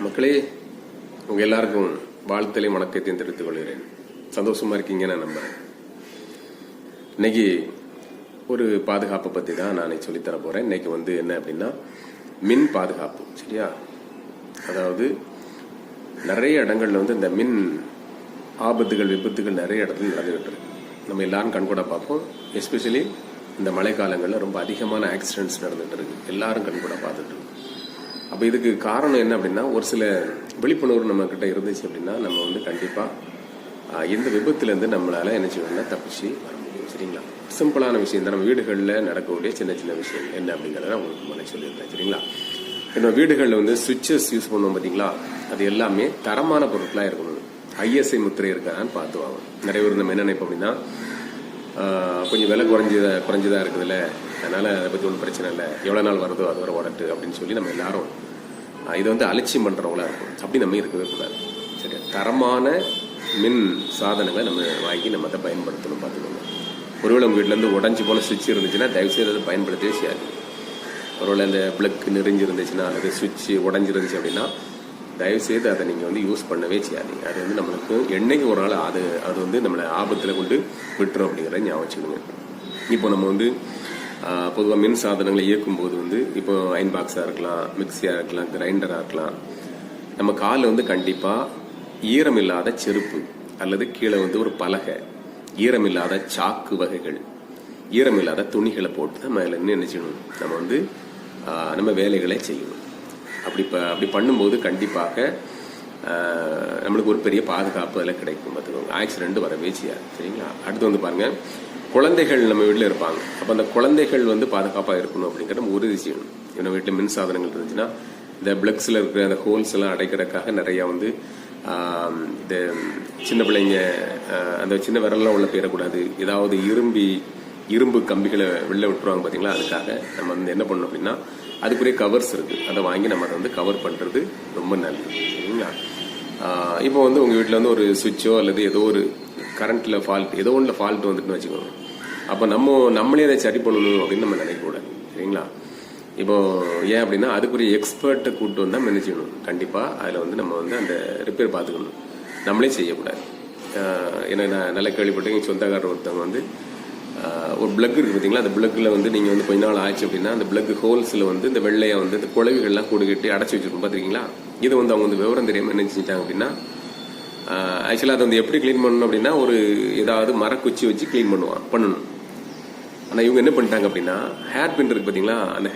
மக்களே, உங்க எல்லாருக்கும் வாழ்த்தலையும் வணக்கத்தையும் தெரிவித்துக் கொள்கிறேன். சந்தோஷமா இருக்கீங்க நான் நம்புறேன். இன்னைக்கு ஒரு பாதுகாப்பை பத்தி தான் நான் சொல்லித்தர போறேன். இன்னைக்கு என்ன அப்படின்னா மின் பாதுகாப்பு. சரியா? அதாவது நிறைய இடங்கள்ல இந்த மின் ஆபத்துகள் விபத்துகள் நிறைய இடத்துல நடந்துகிட்டு இருக்கு. நம்ம எல்லாரும் கண்கூட பார்ப்போம். எஸ்பெஷலி இந்த மழை காலங்களில் ரொம்ப அதிகமான ஆக்சிடென்ட்ஸ் நடந்துட்டு இருக்கு. எல்லாரும் கண்கூட பார்த்துட்டு இருக்கு. அப்போ இதுக்கு காரணம் என்ன அப்படின்னா, ஒரு சில விழிப்புணர்வு நம்ம கிட்ட இருந்துச்சு அப்படின்னா நம்ம கண்டிப்பாக எந்த விபத்துலேருந்து நம்மளால என்ன செய்யணும்னா தப்பிச்சு வர முடியும். சரிங்களா? சிம்பிளான விஷயம் தான். நம்ம வீடுகளில் நடக்கக்கூடிய சின்ன சின்ன விஷயம் என்ன அப்படிங்கிறத உங்களுக்கு முன்னாடி சொல்லியிருந்தேன். சரிங்களா? நம்ம வீடுகளில் சுவிட்சஸ் யூஸ் பண்ணுவோம் பார்த்தீங்களா, அது எல்லாமே தரமான பொருட்களாக இருக்கணும். ISI முத்திரை இருக்கான்னு பார்த்து வாங்கணும். நிறைய பேர் நம்ம என்ன நினைப்போம் அப்படின்னா, கொஞ்சம் விலை குறைஞ்சதா இருக்குதுல்ல, அதனால அதை பற்றி ஒன்றும் பிரச்சனை இல்லை, எவ்வளோ நாள் வருதோ அது வர ஓடட்டு அப்படின்னு சொல்லி நம்ம எல்லாரும் இதை அலட்சியம் பண்ணுறவங்களா இருக்கும். அப்படி நம்ம இருக்கவே கூடாது. சரி, தரமான மின் சாதனங்களை நம்ம வாங்கி நம்ம அதை பயன்படுத்தணும். பார்த்துக்கோங்க. ஒருவேளை உங்கள் வீட்டிலேருந்து உடஞ்சி போன சுவிட்ச் இருந்துச்சுன்னா தயவுசெய்து அதை பயன்படுத்தவே செய்யாது. ஒருவேளை இந்த பிளக் நெறிஞ்சிருந்துச்சுன்னா அல்லது சுவிட்ச் உடஞ்சிருந்துச்சு அப்படின்னா தயவுசெய்து அதை நீங்கள் யூஸ் பண்ணவே செய்யாதீங்க. அது நம்மளுக்கு என்னைக்கு ஒரு நாள் அது நம்மளை ஆபத்தில் கொண்டு விட்டுரும் அப்படிங்கிறத ஞாபகம் வச்சுக்கோங்க. இப்போ நம்ம பொதுவாக மின் சாதனங்களை இயக்கும்போது இப்போ அயன் பாக்ஸாக இருக்கலாம், மிக்சியாக இருக்கலாம், கிரைண்டராக இருக்கலாம், நம்ம காலில் கண்டிப்பாக ஈரமில்லாத செருப்பு அல்லது கீழே ஒரு பலகை, ஈரமில்லாத சாக்கு வகைகள், ஈரமில்லாத துணிகளை போட்டு நம்ம அதில் என்ன செய்யணும், நம்ம நம்ம வேலைகளை செய்யணும். அப்படி பண்ணும்போது கண்டிப்பாக நம்மளுக்கு ஒரு பெரிய பாதுகாப்பு அதில் கிடைக்கும். பார்த்துக்கோங்க. ஆக்சிடென்ட் வரவே செய்யாது. சரிங்களா? அடுத்து பாருங்க, குழந்தைகள் நம்ம வீட்டில் இருப்பாங்க. அப்போ அந்த குழந்தைகள் பாதுகாப்பாக இருக்கணும் அப்படிங்கிறத நம்ம உறுதி செய்யணும். நம்ம வீட்டில் மின் சாதனங்கள் இருந்துச்சுன்னா இந்த பிளக்ஸில் இருக்கிற அந்த ஹோல்ஸ் எல்லாம் அடைக்கிறதுக்காக நிறையா இந்த சின்ன பிள்ளைங்க அந்த சின்ன விரல்லாம் உள்ள போயிடக்கூடாது. ஏதாவது இரும்பு கம்பிகளை வெளில விட்டுருவாங்க பார்த்தீங்களா, அதுக்காக நம்ம என்ன பண்ணணும் அப்படின்னா அதுக்குரிய கவர்ஸ் இருக்கு, அதை வாங்கி நம்ம அதை கவர் பண்ணுறது ரொம்ப நல்லது. சரிங்களா? இப்போ உங்கள் வீட்டில் ஒரு சுவிட்சோ அல்லது ஏதோ ஒரு கரண்ட்ல ஃபால்ட், ஏதோ ஒன்றில் ஃபால்ட் வந்துட்டுன்னு வச்சுக்கோங்க. அப்போ நம்மளே அதை சரி பண்ணணும் அப்படின்னு நம்ம நினைக்கக்கூடாது. சரிங்களா? இப்போ ஏன் அப்படின்னா அதுக்குரிய எக்ஸ்பர்ட்டை கூப்பிட்டு வந்தால் நம்ம என்ன செய்யணும், கண்டிப்பாக அதில் நம்ம அந்த ரிப்பேர் பார்த்துக்கணும். நம்மளே செய்யக்கூடாது. ஏன்னா நான் நல்லா கேள்விப்பட்டேன், எங்கள் சொந்தக்காரர் ஒருத்தவங்க ஒரு பிளக் இருக்கு பார்த்தீங்களா, அந்த பிளக்கில் நீங்கள் கொஞ்ச நாள் ஆச்சு அப்படின்னா அந்த பிளக் ஹோல்ஸில் இந்த வெள்ளையை இந்த குழவிகள்லாம் கூடுகிட்டு அடைச்சி வச்சிருக்கோம் பார்த்துருக்கீங்களா. இது அவங்க விவரம் தெரியாமல் என்ன செஞ்சாங்க அப்படின்னா, ஆக்சுவலாக அதை எப்படி கிளீன் பண்ணணும் அப்படின்னா ஏதாவது மரக்குச்சி வச்சு கிளீன் பண்ணணும். ஆனால் இவங்க என்ன பண்ணிட்டாங்க அப்படின்னா ஹேர் பின் இருக்கு பார்த்தீங்களா, அந்த